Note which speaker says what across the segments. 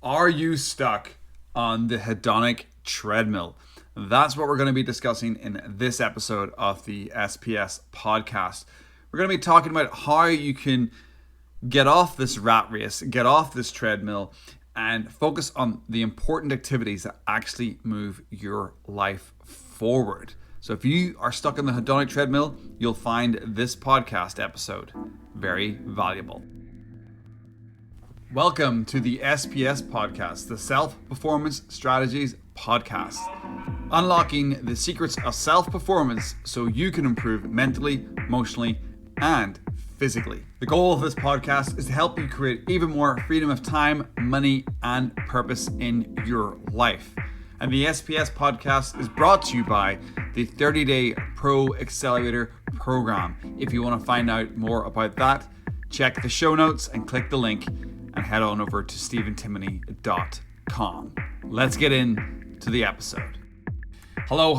Speaker 1: Are you stuck on the hedonic treadmill? That's what we're going to be discussing in this episode of the SPS podcast. We're going to be talking about how you can get off this rat race, get off this treadmill, and focus on the important activities that actually move your life forward. So if you are stuck on the hedonic treadmill, you'll find this podcast episode very valuable. Welcome to the SPS podcast, the Self-Performance Strategies podcast. Unlocking the secrets of self-performance so you can improve mentally, emotionally, and physically. The goal of this podcast is to help you create even more freedom of time, money, and purpose in your life. And the SPS podcast is brought to you by the 30-Day Pro Accelerator program. If you want to find out more about that, check the show notes and click the link and head on over to stephentimoney.com. Let's get into the episode. Hello.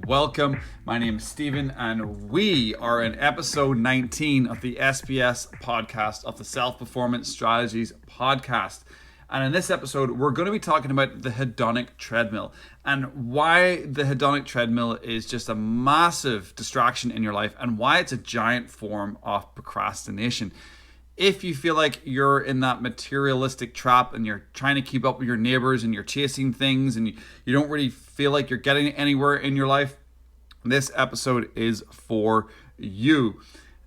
Speaker 1: Welcome. My name is Stephen, and we are in episode 19 of the SPS podcast of the Self-Performance Strategies podcast. And in this episode, we're going to be talking about the hedonic treadmill and why the hedonic treadmill is just a massive distraction in your life and why it's a giant form of procrastination. If you feel like you're in that materialistic trap and you're trying to keep up with your neighbors and you're chasing things and you don't really feel like you're getting anywhere in your life, this episode is for you.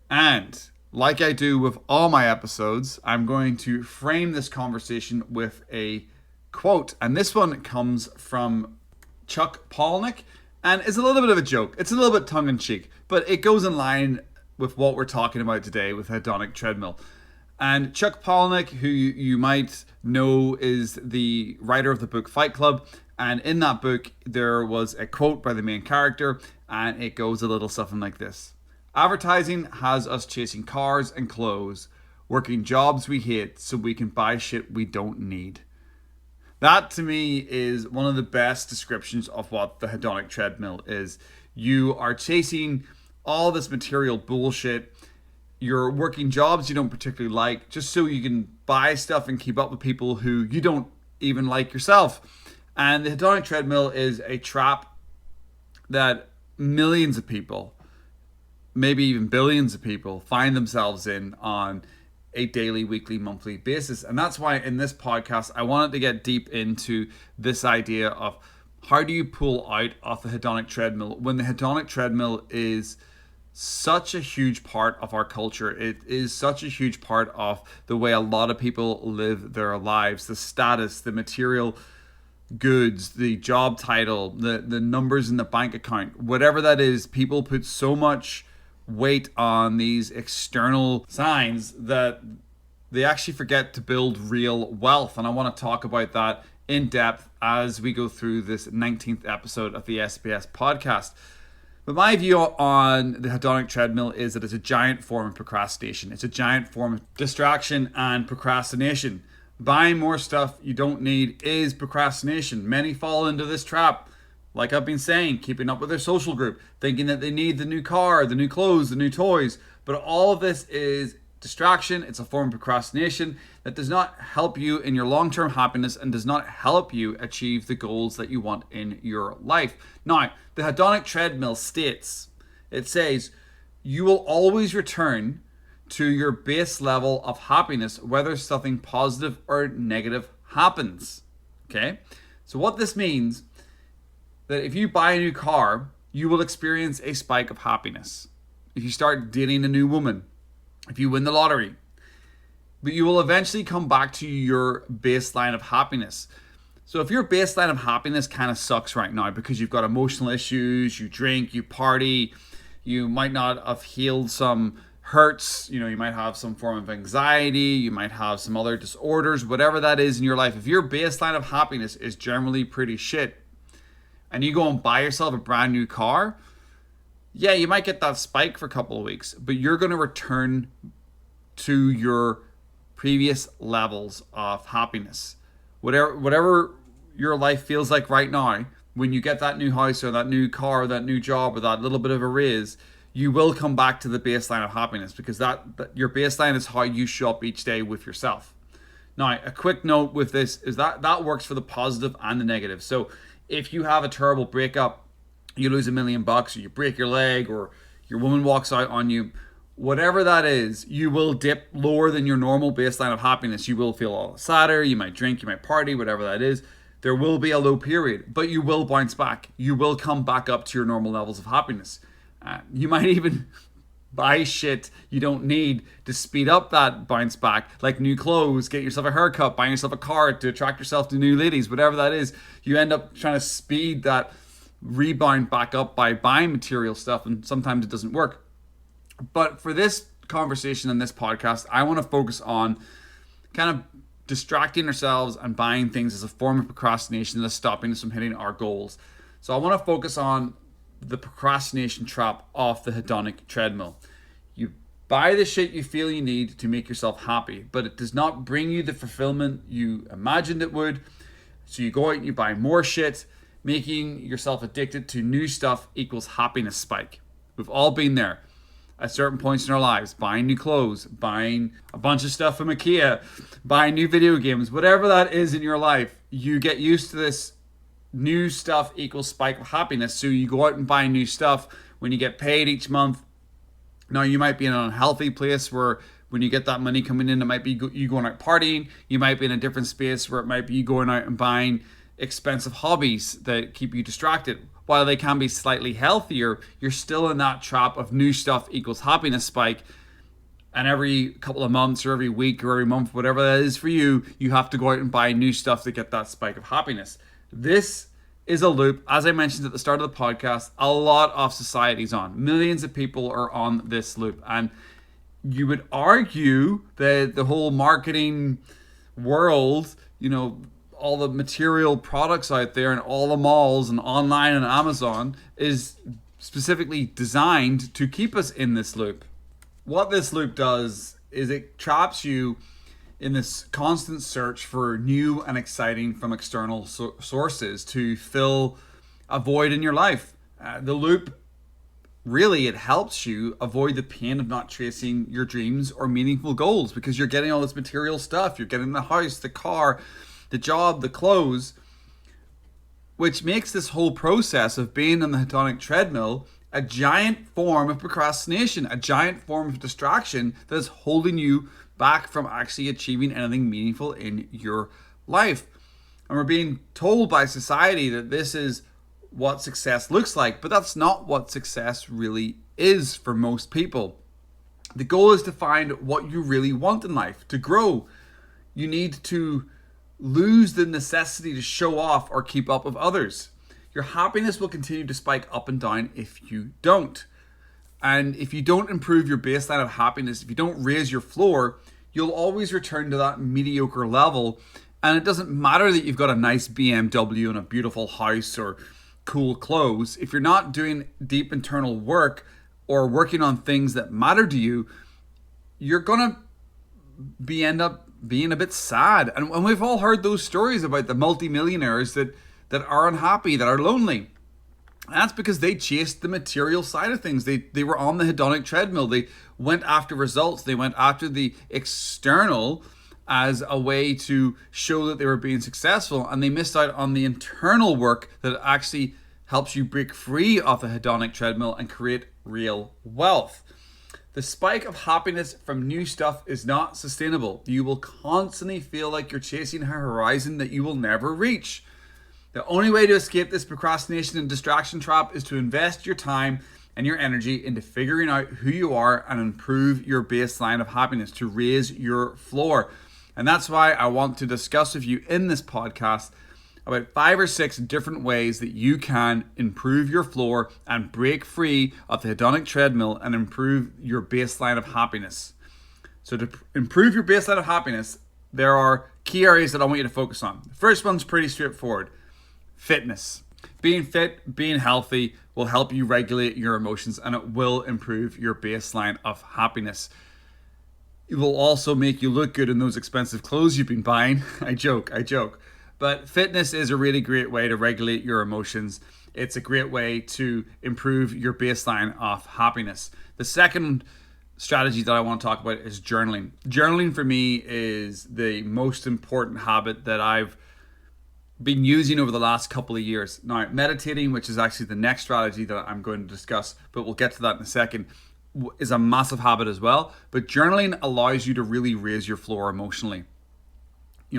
Speaker 1: And like I do with all my episodes, I'm going to frame this conversation with a quote. And this one comes from Chuck Palahniuk and is a little bit of a joke. It's a little bit tongue-in-cheek, but it goes in line with what we're talking about today with hedonic treadmill. And Chuck Palahniuk, who you might know, is the writer of the book Fight Club. And in that book, there was a quote by the main character, and it goes a little something like this. Advertising has us chasing cars and clothes, working jobs we hate so we can buy shit we don't need. That to me is one of the best descriptions of what the hedonic treadmill is. You are chasing all this material bullshit. You're working jobs you don't particularly like just so you can buy stuff and keep up with people who you don't even like yourself. And the hedonic treadmill is a trap that millions of people, maybe even billions of people, find themselves in on a daily, weekly, monthly basis. And that's why in this podcast, I wanted to get deep into this idea of how do you pull out of the hedonic treadmill when the hedonic treadmill is such a huge part of our culture. It is such a huge part of the way a lot of people live their lives, the status, the material goods, the job title, the numbers in the bank account, whatever that is. People put so much weight on these external signs that they actually forget to build real wealth. And I want to talk about that in depth as we go through this 19th episode of the SPS podcast. But my view on the hedonic treadmill is that it's a giant form of procrastination. It's a giant form of distraction and procrastination. Buying more stuff you don't need is procrastination. Many fall into this trap. Like I've been saying, keeping up with their social group, thinking that they need the new car, the new clothes, the new toys. But all of this is distraction. It's a form of procrastination that does not help you in your long-term happiness and does not help you achieve the goals that you want in your life. Now, the hedonic treadmill states, it says, you will always return to your base level of happiness, whether something positive or negative happens. Okay? So what this means, that if you buy a new car, you will experience a spike of happiness. If you start dating a new woman, if you win the lottery, but you will eventually come back to your baseline of happiness. So if your baseline of happiness kind of sucks right now because you've got emotional issues, you drink, you party, you might not have healed some hurts, you might have some form of anxiety, you might have some other disorders, whatever that is in your life. If your baseline of happiness is generally pretty shit and you go and buy yourself a brand new car, yeah, you might get that spike for a couple of weeks, but you're going to return to your previous levels of happiness. Whatever your life feels like right now, when you get that new house or that new car or that new job or that little bit of a raise, you will come back to the baseline of happiness, because that your baseline is how you show up each day with yourself. Now, a quick note with this is that works for the positive and the negative. So if you have a terrible breakup, you lose $1 million, or you break your leg, or your woman walks out on you, whatever that is, you will dip lower than your normal baseline of happiness. You will feel all sadder, you might drink, you might party, whatever that is. There will be a low period, but you will bounce back. You will come back up to your normal levels of happiness. You might even buy shit you don't need to speed up that bounce back, like new clothes, get yourself a haircut, buying yourself a car to attract yourself to new ladies, whatever that is. You end up trying to speed that rebound back up by buying material stuff, and sometimes it doesn't work. But for this conversation and this podcast, I want to focus on kind of distracting ourselves and buying things as a form of procrastination that is stopping us from hitting our goals. So I want to focus on the procrastination trap off the hedonic treadmill. You buy the shit you feel you need to make yourself happy, but it does not bring you the fulfillment you imagined it would. So you go out and you buy more shit. Making yourself addicted to new stuff equals happiness spike. We've all been there at certain points in our lives, buying new clothes, buying a bunch of stuff from IKEA, buying new video games, whatever that is in your life. You get used to this new stuff equals spike of happiness. So you go out and buy new stuff when you get paid each month. Now you might be in an unhealthy place where when you get that money coming in, it might be you going out partying. You might be in a different space where it might be you going out and buying expensive hobbies that keep you distracted. While they can be slightly healthier, you're still in that trap of new stuff equals happiness spike. And every couple of months or every week or every month, whatever that is for you, you have to go out and buy new stuff to get that spike of happiness. This is a loop, as I mentioned at the start of the podcast, a lot of society's on. Millions of people are on this loop. And you would argue that the whole marketing world, all the material products out there and all the malls and online and Amazon is specifically designed to keep us in this loop. What this loop does is it traps you in this constant search for new and exciting from external sources to fill a void in your life. The loop, really, it helps you avoid the pain of not chasing your dreams or meaningful goals because you're getting all this material stuff. You're getting the house, the car, the job, the clothes, which makes this whole process of being on the hedonic treadmill a giant form of procrastination, a giant form of distraction that is holding you back from actually achieving anything meaningful in your life. And we're being told by society that this is what success looks like, but that's not what success really is for most people. The goal is to find what you really want in life. To grow, you need to lose the necessity to show off or keep up with others. Your happiness will continue to spike up and down if you don't. And if you don't improve your baseline of happiness, if you don't raise your floor, you'll always return to that mediocre level. And it doesn't matter that you've got a nice BMW and a beautiful house or cool clothes. If you're not doing deep internal work or working on things that matter to you, you're going to end up being a bit sad. And we've all heard those stories about the multimillionaires that are unhappy, that are lonely. And that's because they chased the material side of things. They were on the hedonic treadmill. They went after results. They went after the external as a way to show that they were being successful. And they missed out on the internal work that actually helps you break free of the hedonic treadmill and create real wealth. The spike of happiness from new stuff is not sustainable. You will constantly feel like you're chasing a horizon that you will never reach. The only way to escape this procrastination and distraction trap is to invest your time and your energy into figuring out who you are and improve your baseline of happiness, to raise your floor. And that's why I want to discuss with you in this podcast about 5 or 6 different ways that you can improve your floor and break free of the hedonic treadmill and improve your baseline of happiness. So to improve your baseline of happiness, there are key areas that I want you to focus on. The first one's pretty straightforward. Fitness. Being fit, being healthy will help you regulate your emotions, and it will improve your baseline of happiness. It will also make you look good in those expensive clothes you've been buying. I joke. But fitness is a really great way to regulate your emotions. It's a great way to improve your baseline of happiness. The second strategy that I want to talk about is journaling. Journaling for me is the most important habit that I've been using over the last couple of years. Now, meditating, which is actually the next strategy that I'm going to discuss, but we'll get to that in a second, is a massive habit as well. But journaling allows you to really raise your floor emotionally.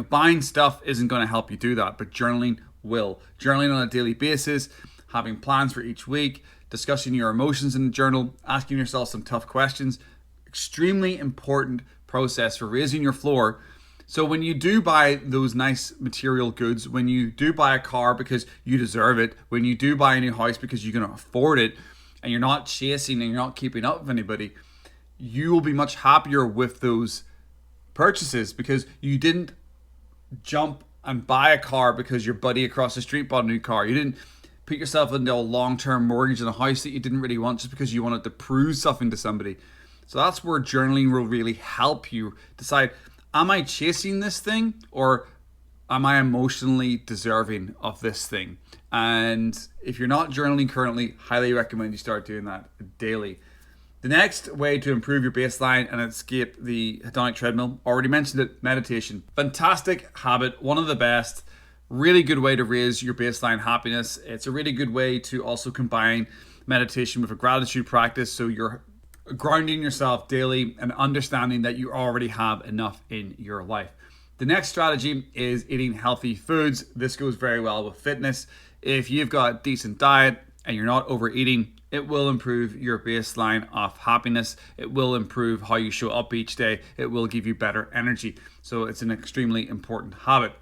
Speaker 1: Buying stuff isn't going to help you do that, but journaling will. Journaling on a daily basis, having plans for each week, discussing your emotions in the journal, asking yourself some tough questions, extremely important process for raising your floor. So when you do buy those nice material goods, when you do buy a car because you deserve it, when you do buy a new house because you're going to afford it, and you're not chasing and you're not keeping up with anybody, you will be much happier with those purchases because you didn't jump and buy a car because your buddy across the street bought a new car. You didn't put yourself into a long-term mortgage on a house that you didn't really want just because you wanted to prove something to somebody. So that's where journaling will really help you decide, am I chasing this thing or am I emotionally deserving of this thing? And if you're not journaling currently, highly recommend you start doing that daily. The next way to improve your baseline and escape the hedonic treadmill, already mentioned it, meditation. Fantastic habit, one of the best. Really good way to raise your baseline happiness. It's a really good way to also combine meditation with a gratitude practice, so you're grounding yourself daily and understanding that you already have enough in your life. The next strategy is eating healthy foods. This goes very well with fitness. If you've got a decent diet and you're not overeating, it will improve your baseline of happiness. It will improve how you show up each day. It will give you better energy. So it's an extremely important habit.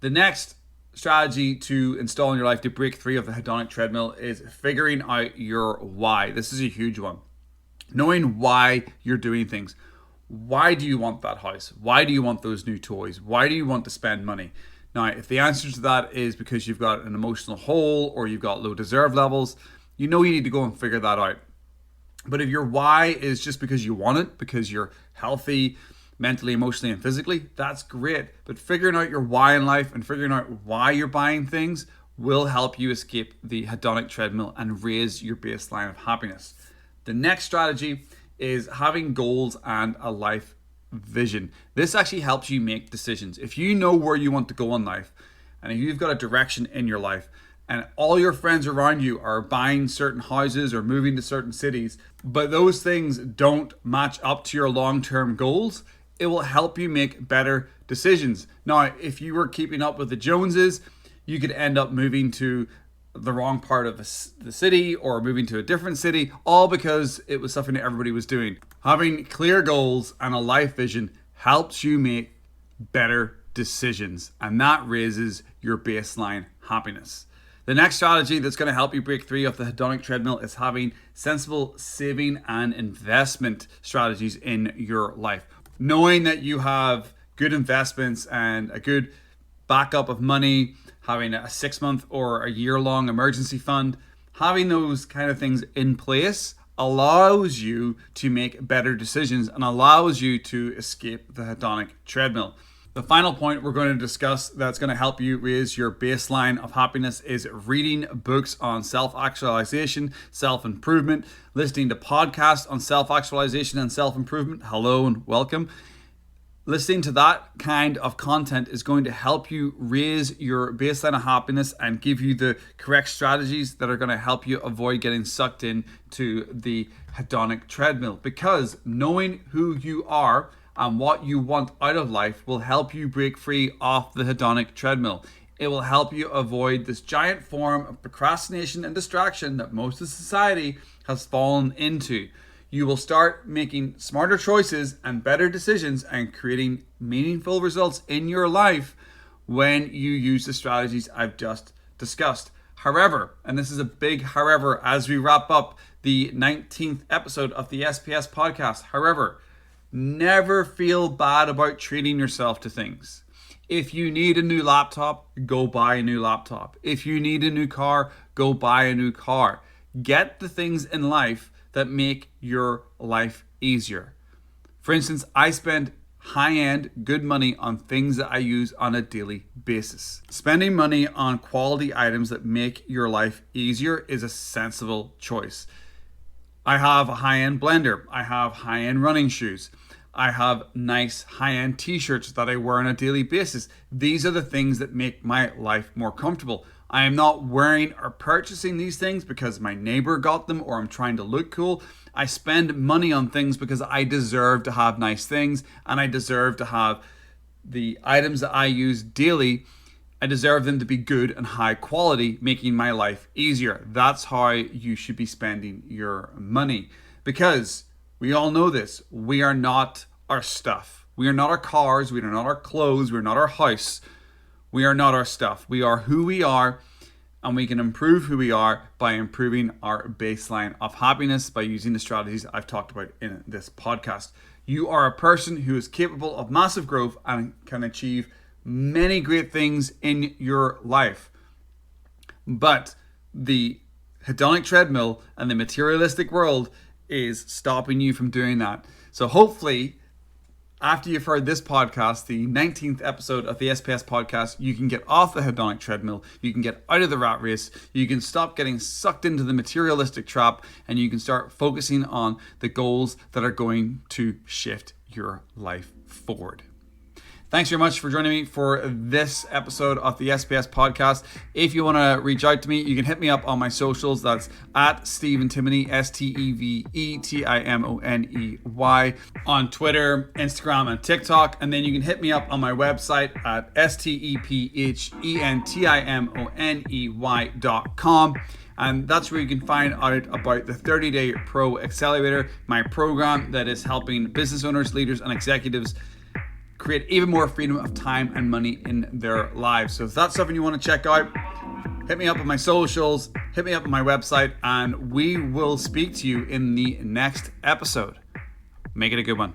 Speaker 1: The next strategy to install in your life to break free of the hedonic treadmill is figuring out your why. This is a huge one. Knowing why you're doing things. Why do you want that house? Why do you want those new toys? Why do you want to spend money? Now, if the answer to that is because you've got an emotional hole or you've got low deserve levels, you need to go and figure that out. But if your why is just because you want it, because you're healthy, mentally, emotionally, and physically, that's great. But figuring out your why in life and figuring out why you're buying things will help you escape the hedonic treadmill and raise your baseline of happiness. The next strategy is having goals and a life vision. This actually helps you make decisions. If you know where you want to go in life, and if you've got a direction in your life, and all your friends around you are buying certain houses or moving to certain cities, but those things don't match up to your long-term goals, it will help you make better decisions. Now, if you were keeping up with the Joneses, you could end up moving to the wrong part of the city or moving to a different city, all because it was something that everybody was doing. Having clear goals and a life vision helps you make better decisions, and that raises your baseline happiness. The next strategy that's going to help you break free of the hedonic treadmill is having sensible saving and investment strategies in your life. Knowing that you have good investments and a good backup of money, having a 6-month or a year-long emergency fund, having those kind of things in place allows you to make better decisions and allows you to escape the hedonic treadmill. The final point we're going to discuss that's going to help you raise your baseline of happiness is reading books on self-actualization, self-improvement, listening to podcasts on self-actualization and self-improvement. Hello and welcome. Listening to that kind of content is going to help you raise your baseline of happiness and give you the correct strategies that are going to help you avoid getting sucked into the hedonic treadmill. Because knowing who you are and what you want out of life will help you break free of the hedonic treadmill. It will help you avoid this giant form of procrastination and distraction that most of society has fallen into. You will start making smarter choices and better decisions and creating meaningful results in your life when you use the strategies I've just discussed. However, and this is a big however as we wrap up the 19th episode of the SPS podcast, however, never feel bad about treating yourself to things. If you need a new laptop, go buy a new laptop. If you need a new car, go buy a new car. Get the things in life that make your life easier. For instance, I spend high-end, good money on things that I use on a daily basis. Spending money on quality items that make your life easier is a sensible choice. I have a high-end blender. I have high-end running shoes. I have nice high-end t-shirts that I wear on a daily basis. These are the things that make my life more comfortable. I am not wearing or purchasing these things because my neighbor got them or I'm trying to look cool. I spend money on things because I deserve to have nice things, and I deserve to have the items that I use daily. I deserve them to be good and high quality, making my life easier. That's how you should be spending your money, because we all know this. We are not our stuff. We are not our cars. We are not our clothes. We are not our house. We are not our stuff. We are who we are, and we can improve who we are by improving our baseline of happiness by using the strategies I've talked about in this podcast. You are a person who is capable of massive growth and can achieve many great things in your life. But the hedonic treadmill and the materialistic world is stopping you from doing that. So hopefully, after you've heard this podcast, the 19th episode of the SPS podcast, you can get off the hedonic treadmill, you can get out of the rat race, you can stop getting sucked into the materialistic trap, and you can start focusing on the goals that are going to shift your life forward. Thanks very much for joining me for this episode of the SPS podcast. If you want to reach out to me, you can hit me up on my socials. That's at Stephen Timoney, STEVETIMONEY, on Twitter, Instagram, and TikTok. And then you can hit me up on my website at STEPHENTIMONEY.com. And that's where you can find out about the 30-Day Pro Accelerator, my program that is helping business owners, leaders, and executives create even more freedom of time and money in their lives. So if that's something you want to check out, hit me up on my socials, hit me up on my website, and we will speak to you in the next episode. Make it a good one.